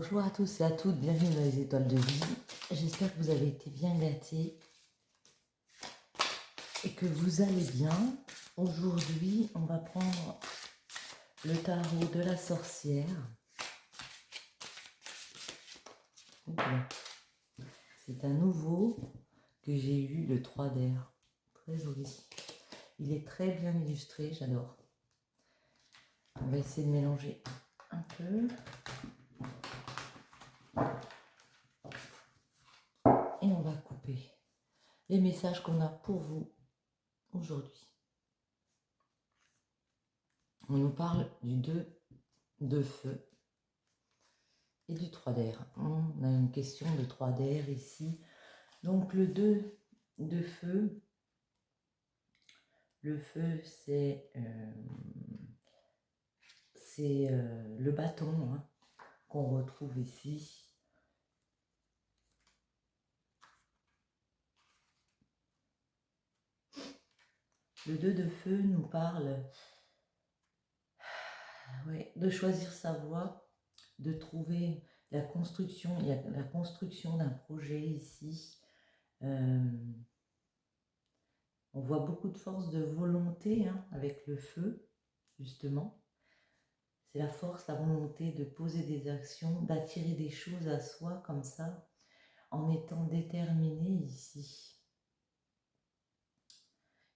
Bonjour à tous et à toutes, bienvenue dans les étoiles de vie. J'espère que vous avez été bien gâtés et que vous allez bien. Aujourd'hui, on va prendre le tarot de la sorcière. C'est un nouveau que j'ai eu, le 3 d'air. Très joli. Il est très bien illustré, j'adore. On va essayer de mélanger un peu. Et on va couper les messages qu'on a pour vous aujourd'hui. On nous parle du 2 de feu et du 3 d'air. On a une question de 3 d'air ici. Donc le 2 de feu, le feu c'est le bâton qu'on retrouve ici. Le 2 de feu nous parle de choisir sa voie, de trouver la construction. Il y a la construction d'un projet ici. On voit beaucoup de force de volonté avec le feu, justement. C'est la force, la volonté de poser des actions, d'attirer des choses à soi comme ça, en étant déterminé ici.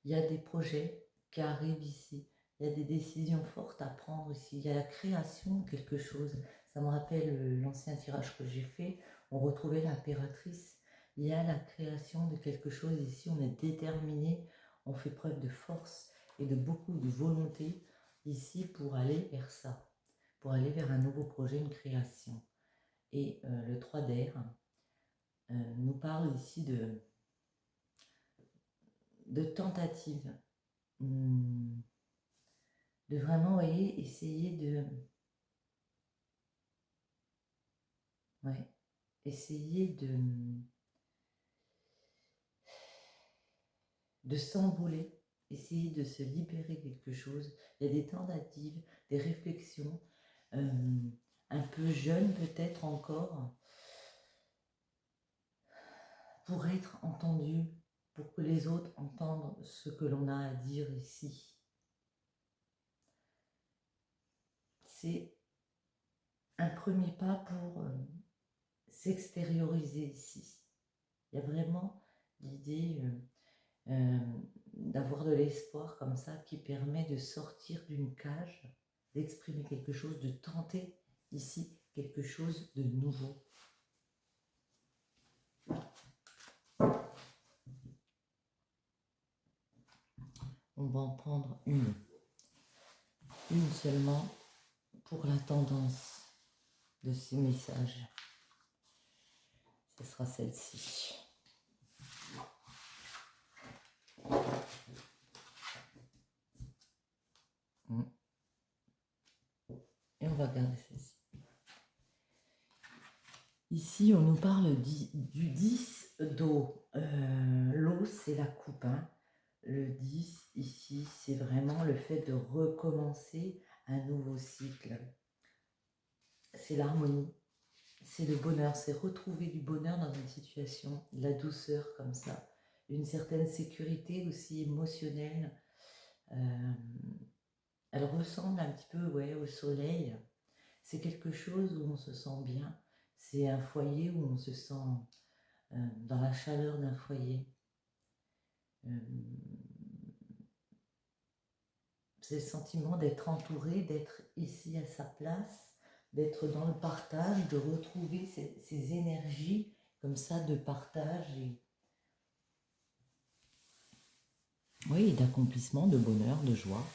Il y a des projets qui arrivent ici. Il y a des décisions fortes à prendre ici. Il y a la création de quelque chose. Ça me rappelle l'ancien tirage que j'ai fait. On retrouvait l'impératrice. Il y a la création de quelque chose ici. On est déterminé. On fait preuve de force et de beaucoup de volonté ici pour aller vers ça. Pour aller vers un nouveau projet, une création. Et le 3 d'air nous parle ici de tentative. De vraiment, vous voyez, essayer de s'envoler, essayer de se libérer de quelque chose. Il y a des tentatives, des réflexions, un peu jeunes peut-être encore, pour être entendu, pour que les autres entendent ce que l'on a à dire ici. C'est un premier pas pour s'extérioriser ici. Il y a vraiment l'idée d'avoir de l'espoir comme ça qui permet de sortir d'une cage, d'exprimer quelque chose, de tenter ici quelque chose de nouveau. On va en prendre une seulement pour la tendance de ces messages. Ce sera celle-ci. Et on va garder celle-ci. Ici, on nous parle du 10 d'eau. L'eau, c'est la coupe. Le 10, ici, c'est vraiment le fait de recommencer un nouveau cycle. C'est l'harmonie, c'est le bonheur, c'est retrouver du bonheur dans une situation, de la douceur comme ça, une certaine sécurité aussi émotionnelle. Elle ressemble un petit peu au soleil. C'est quelque chose où on se sent bien. C'est un foyer où on se sent dans la chaleur d'un foyer. C'est le sentiment d'être entouré, d'être ici à sa place, d'être dans le partage, de retrouver ces énergies comme ça de partage et d'accomplissement, de bonheur, de joie.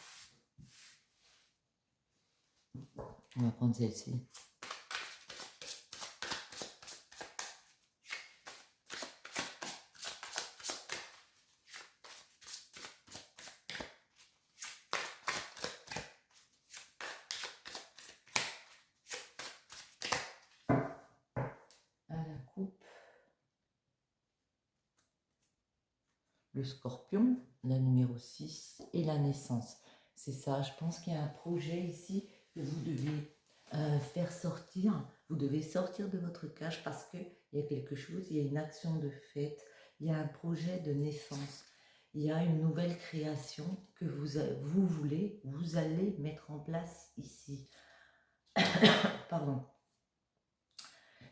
On va prendre celle-ci. À la coupe, le scorpion, la numéro 6 et la naissance. C'est ça, je pense qu'il y a un projet ici que vous devez faire sortir. Vous devez sortir de votre cage parce qu'il y a quelque chose, il y a une action de fête, il y a un projet de naissance, il y a une nouvelle création que vous voulez, vous allez mettre en place ici. Pardon.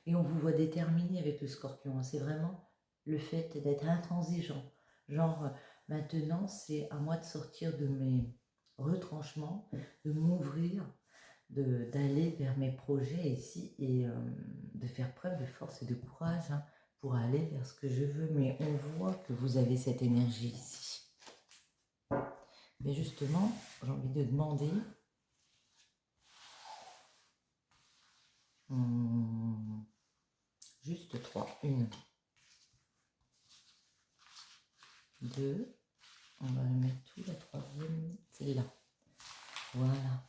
Et on vous voit déterminé avec le scorpion. C'est vraiment le fait d'être intransigeant. Genre, maintenant, c'est à moi de sortir de mes retranchements, de m'ouvrir, d'aller vers mes projets ici et de faire preuve de force et de courage pour aller vers ce que je veux. Mais on voit que vous avez cette énergie ici. Mais justement, j'ai envie de demander... juste 3. 1, 2, on va le mettre tout, la troisième, c'est là. Voilà.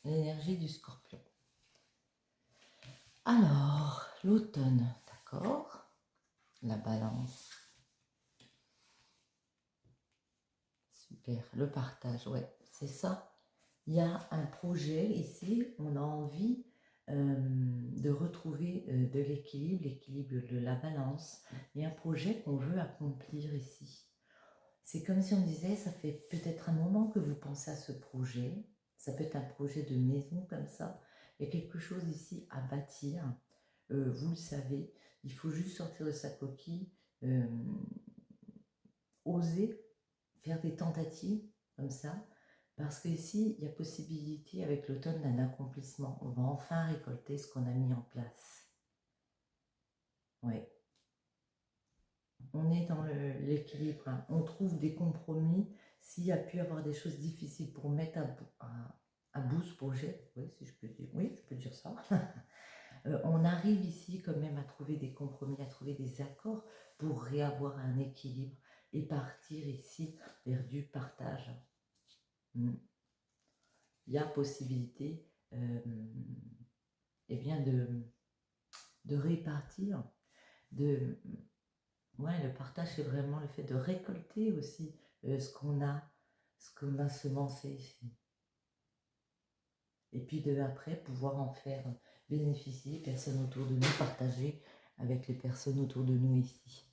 L'énergie du scorpion. Alors, l'automne, d'accord. La balance. Super. Le partage, ouais, c'est ça. Il y a un projet ici, on a envie de retrouver de l'équilibre de la balance. Il y a un projet qu'on veut accomplir ici. C'est comme si on disait, ça fait peut-être un moment que vous pensez à ce projet. Ça peut être un projet de maison comme ça. Il y a quelque chose ici à bâtir. Vous le savez, il faut juste sortir de sa coquille, oser faire des tentatives comme ça. Parce qu'ici, il y a possibilité avec l'automne d'un accomplissement. On va enfin récolter ce qu'on a mis en place. Ouais. On est dans l'équilibre. On trouve des compromis. S'il y a pu avoir des choses difficiles pour mettre à bout ce projet, oui, si je peux dire, oui, je peux dire ça. On arrive ici quand même à trouver des compromis, à trouver des accords pour réavoir un équilibre et partir ici vers du partage. Il y a possibilité eh bien de répartir, ouais, le partage, c'est vraiment le fait de récolter aussi ce qu'on a semencé ici. Et puis après, pouvoir en faire bénéficier les personnes autour de nous, partager avec les personnes autour de nous ici.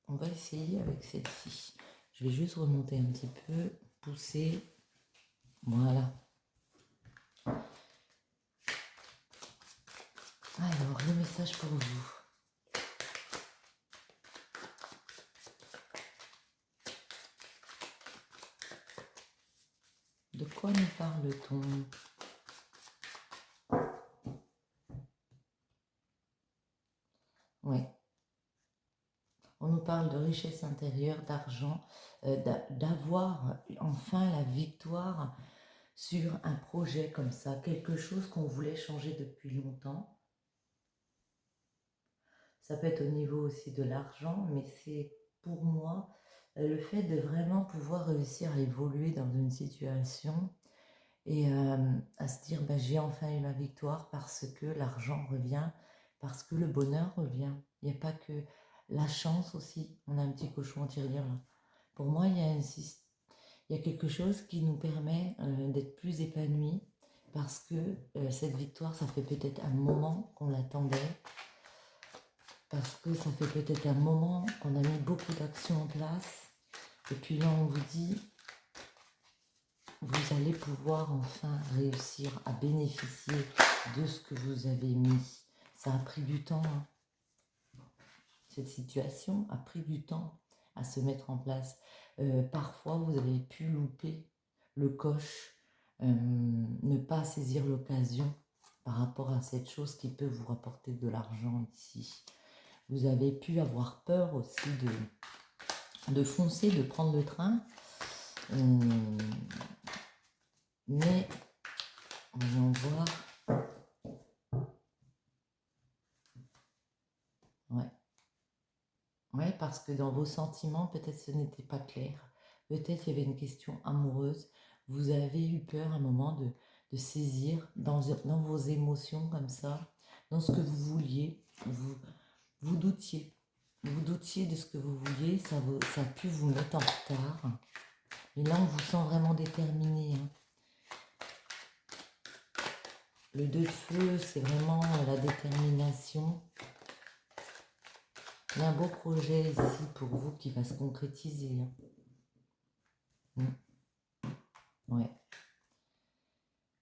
On va essayer avec celle-ci. Je vais juste remonter un petit peu, pousser. Voilà. Alors, le message pour vous. De quoi nous parle-t-on? Oui. On nous parle de richesse intérieure, d'argent, d'avoir enfin la victoire sur un projet comme ça, quelque chose qu'on voulait changer depuis longtemps. Ça peut être au niveau aussi de l'argent, mais c'est pour moi le fait de vraiment pouvoir réussir à évoluer dans une situation et à se dire bah, j'ai enfin eu ma victoire parce que l'argent revient, parce que le bonheur revient. Il n'y a pas que la chance aussi. On a un petit cochon en tirelire là. Pour moi, il y a quelque chose qui nous permet d'être plus épanouis parce que cette victoire, ça fait peut-être un moment qu'on l'attendait, parce que ça fait peut-être un moment qu'on a mis beaucoup d'actions en place et puis là on vous dit vous allez pouvoir enfin réussir à bénéficier de ce que vous avez mis. Ça a pris du temps. Cette situation a pris du temps à se mettre en place. Parfois, vous avez pu louper le coche, ne pas saisir l'occasion par rapport à cette chose qui peut vous rapporter de l'argent ici. Vous avez pu avoir peur aussi de foncer, de prendre le train. Mais, voyons voir. Ouais. Ouais, parce que dans vos sentiments, peut-être ce n'était pas clair. Peut-être il y avait une question amoureuse. Vous avez eu peur à un moment de saisir dans vos émotions comme ça, dans ce que vous vouliez, vous doutiez. Vous doutiez de ce que vous vouliez, ça a pu vous mettre en retard. Et là, on vous sent vraiment déterminé. Hein. Le 2 de feu, c'est vraiment la détermination. Il y a un beau projet ici pour vous qui va se concrétiser. Hein. Ouais.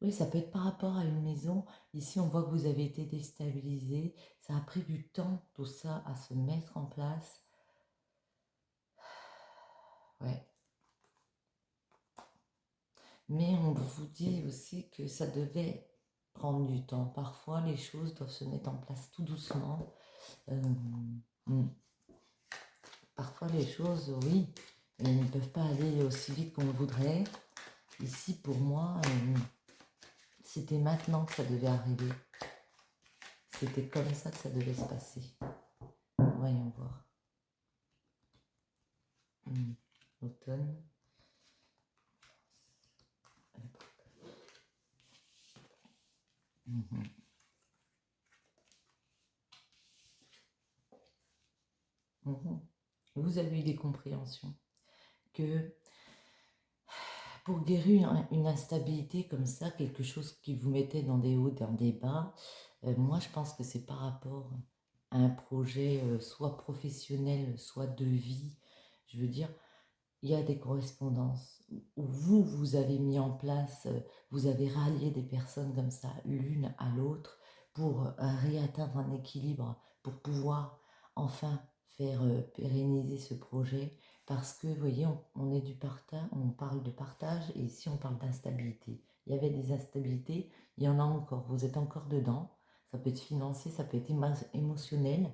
Oui, ça peut être par rapport à une maison. Ici, on voit que vous avez été déstabilisé. Ça a pris du temps, tout ça, à se mettre en place. Ouais. Mais on vous dit aussi que ça devait prendre du temps. Parfois, les choses doivent se mettre en place tout doucement. Hmm. Parfois, les choses, oui, ne peuvent pas aller aussi vite qu'on le voudrait. Ici, pour moi, c'était maintenant que ça devait arriver. C'était comme ça que ça devait se passer. Voyons voir. Automne. Vous avez eu des compréhensions que pour guérir une instabilité comme ça, quelque chose qui vous mettait dans des hauts, dans des bas, moi je pense que c'est par rapport à un projet soit professionnel, soit de vie. Je veux dire, il y a des correspondances où vous avez mis en place, vous avez rallié des personnes comme ça, l'une à l'autre, pour réatteindre un équilibre, pour pouvoir enfin faire pérenniser ce projet. Parce que, vous voyez, on est du partage, on parle de partage, et ici on parle d'instabilité. Il y avait des instabilités, il y en a encore, vous êtes encore dedans. Ça peut être financier, ça peut être émotionnel.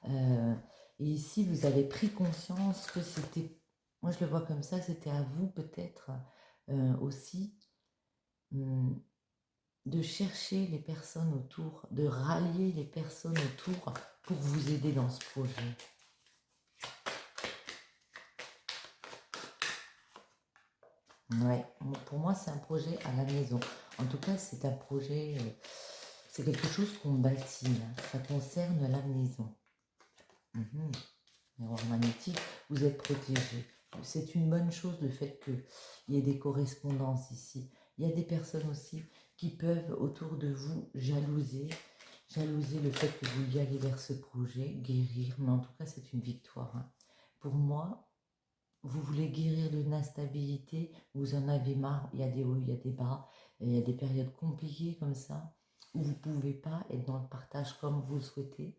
Et ici, vous avez pris conscience que c'était, moi je le vois comme ça, c'était à vous peut-être aussi de chercher les personnes autour, de rallier les personnes autour pour vous aider dans ce projet. Ouais, pour moi c'est un projet à la maison. En tout cas, c'est un projet, c'est quelque chose qu'on bâtit, là. Ça concerne la maison. Miroir magnétique, vous êtes protégé. C'est une bonne chose le fait qu'il y ait des correspondances ici. Il y a des personnes aussi qui peuvent autour de vous jalouser le fait que vous y allez vers ce projet, guérir, mais en tout cas c'est une victoire. Hein. Pour moi, vous voulez guérir d'une instabilité, vous en avez marre, il y a des hauts, il y a des bas, il y a des périodes compliquées comme ça, où vous ne pouvez pas être dans le partage comme vous le souhaitez.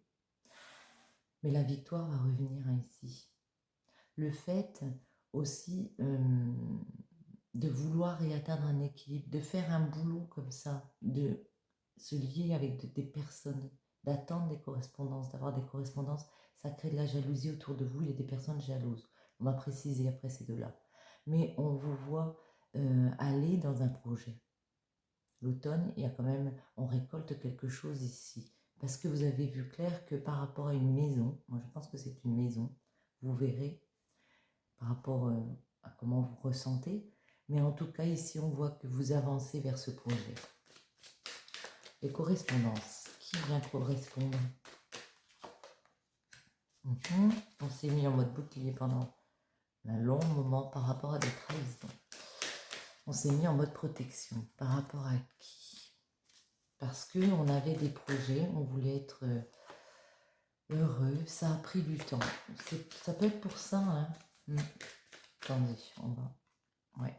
Mais la victoire va revenir ici. Le fait aussi de vouloir y atteindre un équilibre, de faire un boulot comme ça, de se lier avec des personnes, d'attendre des correspondances, d'avoir des correspondances, ça crée de la jalousie autour de vous, il y a des personnes jalouses. On va préciser après ces deux-là. Mais on vous voit aller dans un projet. L'automne, il y a quand même, on récolte quelque chose ici. Parce que vous avez vu clair que par rapport à une maison, moi je pense que c'est une maison, vous verrez, par rapport à comment vous ressentez. Mais en tout cas, ici, on voit que vous avancez vers ce projet. Les correspondances. Qui vient correspondre? On s'est mis en mode bouclier pendant un long moment par rapport à des trahisons. On s'est mis en mode protection. Par rapport à qui? Parce qu'on avait des projets, on voulait être heureux. Ça a pris du temps. Ça peut être pour ça. Hein. Attendez, on va... Ouais.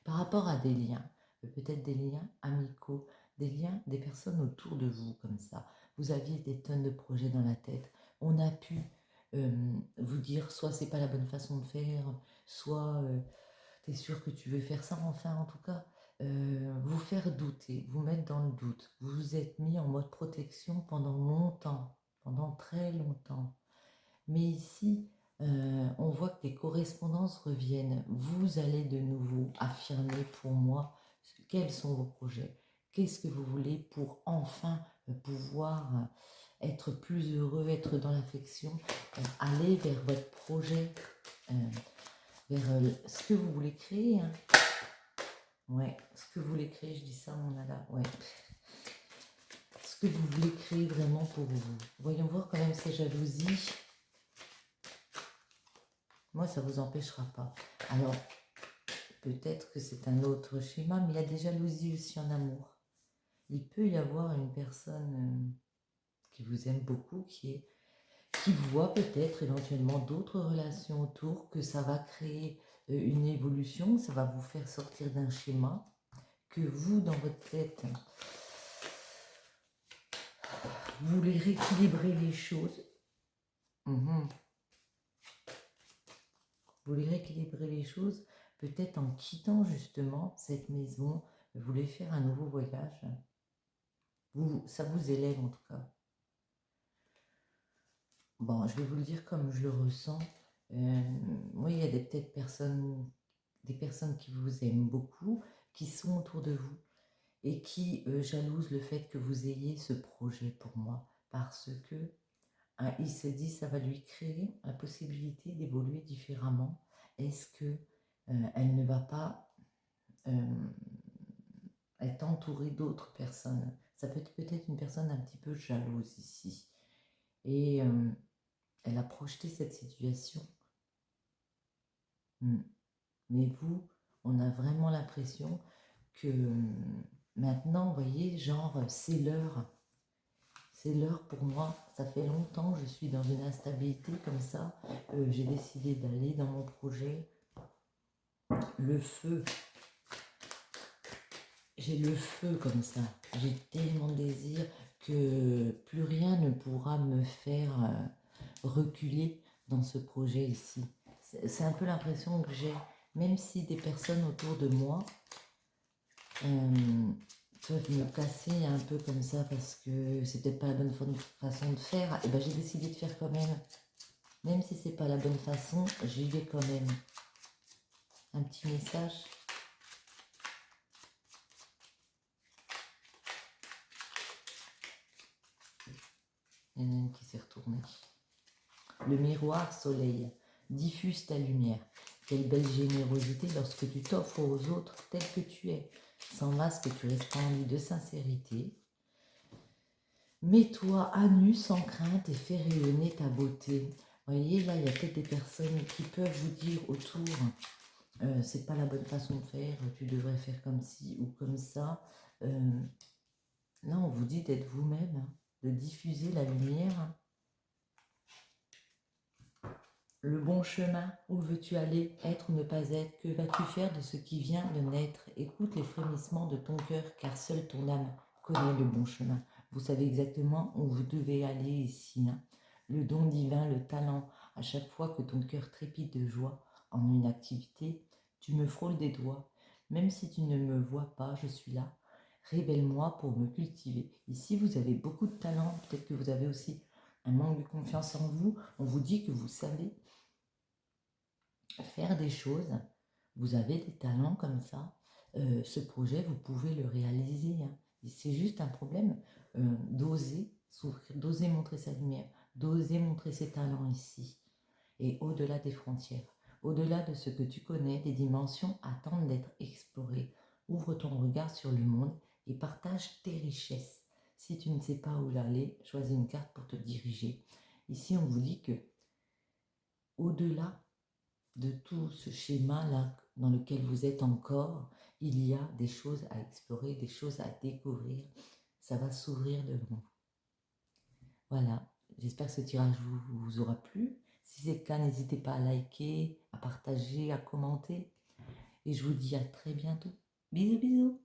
Par rapport à des liens, peut-être des liens amicaux, des liens des personnes autour de vous comme ça. Vous aviez des tonnes de projets dans la tête. On a pu vous dire soit c'est pas la bonne façon de faire, soit tu es sûr que tu veux faire ça, enfin en tout cas, vous faire douter, vous mettre dans le doute. Vous vous êtes mis en mode protection pendant longtemps, pendant très longtemps. Mais ici, on voit que les correspondances reviennent. Vous allez de nouveau affirmer pour moi quels sont vos projets. Qu'est-ce que vous voulez pour enfin pouvoir être plus heureux, être dans l'affection, aller vers votre projet, vers ce que vous voulez créer. Hein. Ouais, ce que vous voulez créer, je dis ça, mon ala. Ouais. que vous voulez créer vraiment pour vous. Voyons voir quand même ces jalousies. Moi, ça ne vous empêchera pas. Alors, peut-être que c'est un autre schéma, mais il y a des jalousies aussi en amour. Il peut y avoir une personne qui vous aime beaucoup, qui voit peut-être éventuellement d'autres relations autour, que ça va créer une évolution, ça va vous faire sortir d'un schéma, que vous, dans votre tête, vous voulez rééquilibrer les choses. Vous voulez rééquilibrer les choses, peut-être en quittant justement cette maison, vous voulez faire un nouveau voyage. Ça vous élève en tout cas. Bon, je vais vous le dire comme je le ressens. Oui, il y a peut-être des personnes qui vous aiment beaucoup, qui sont autour de vous et qui jalousent le fait que vous ayez ce projet pour moi, parce que il se dit ça va lui créer la possibilité d'évoluer différemment. Est-ce que elle ne va pas être entourée d'autres personnes? Ça peut être peut-être une personne un petit peu jalouse ici. Et elle a projeté cette situation. Mais vous, on a vraiment l'impression que maintenant, vous voyez, genre, c'est l'heure. C'est l'heure pour moi. Ça fait longtemps que je suis dans une instabilité comme ça. J'ai décidé d'aller dans mon projet. Le feu. J'ai le feu comme ça. J'ai tellement de désir que plus rien ne pourra me faire reculer dans ce projet ici. C'est un peu l'impression que j'ai, même si des personnes autour de moi peuvent me casser un peu comme ça parce que c'est peut-être pas la bonne façon de faire, et ben j'ai décidé de faire quand même. Même si c'est pas la bonne façon, j'y vais quand même. Un petit message. Il y en a une qui s'est retournée. Le miroir soleil, diffuse ta lumière. Quelle belle générosité lorsque tu t'offres aux autres tel que tu es. Sans masque, tu resplendis de sincérité. Mets-toi à nu sans crainte et fais rayonner ta beauté. Vous voyez, là, il y a peut-être des personnes qui peuvent vous dire autour, c'est pas la bonne façon de faire, tu devrais faire comme ci ou comme ça. Là, on vous dit d'être vous-même, hein, de diffuser la lumière. Le bon chemin, où veux-tu aller, être ou ne pas être, que vas-tu faire de ce qui vient de naître? Écoute les frémissements de ton cœur, car seule ton âme connaît le bon chemin. Vous savez exactement où vous devez aller ici, hein. Le don divin, le talent, à chaque fois que ton cœur trépide de joie en une activité, tu me frôles des doigts. Même si tu ne me vois pas, je suis là. Révèle-moi pour me cultiver. Ici, vous avez beaucoup de talent. Peut-être que vous avez aussi un manque de confiance en vous. On vous dit que vous savez faire des choses. Vous avez des talents comme ça. Ce projet, vous pouvez le réaliser, hein. C'est juste un problème d'oser s'ouvrir, d'oser montrer sa lumière, d'oser montrer ses talents ici. Et au-delà des frontières, au-delà de ce que tu connais, des dimensions attendent d'être explorées. Ouvre ton regard sur le monde et partage tes richesses. Si tu ne sais pas où aller, choisis une carte pour te diriger. Ici, on vous dit que au-delà de tout ce schéma-là dans lequel vous êtes encore, il y a des choses à explorer, des choses à découvrir. Ça va s'ouvrir devant vous. Voilà, j'espère que ce tirage vous aura plu. Si c'est le cas, n'hésitez pas à liker, à partager, à commenter. Et je vous dis à très bientôt. Bisous, bisous.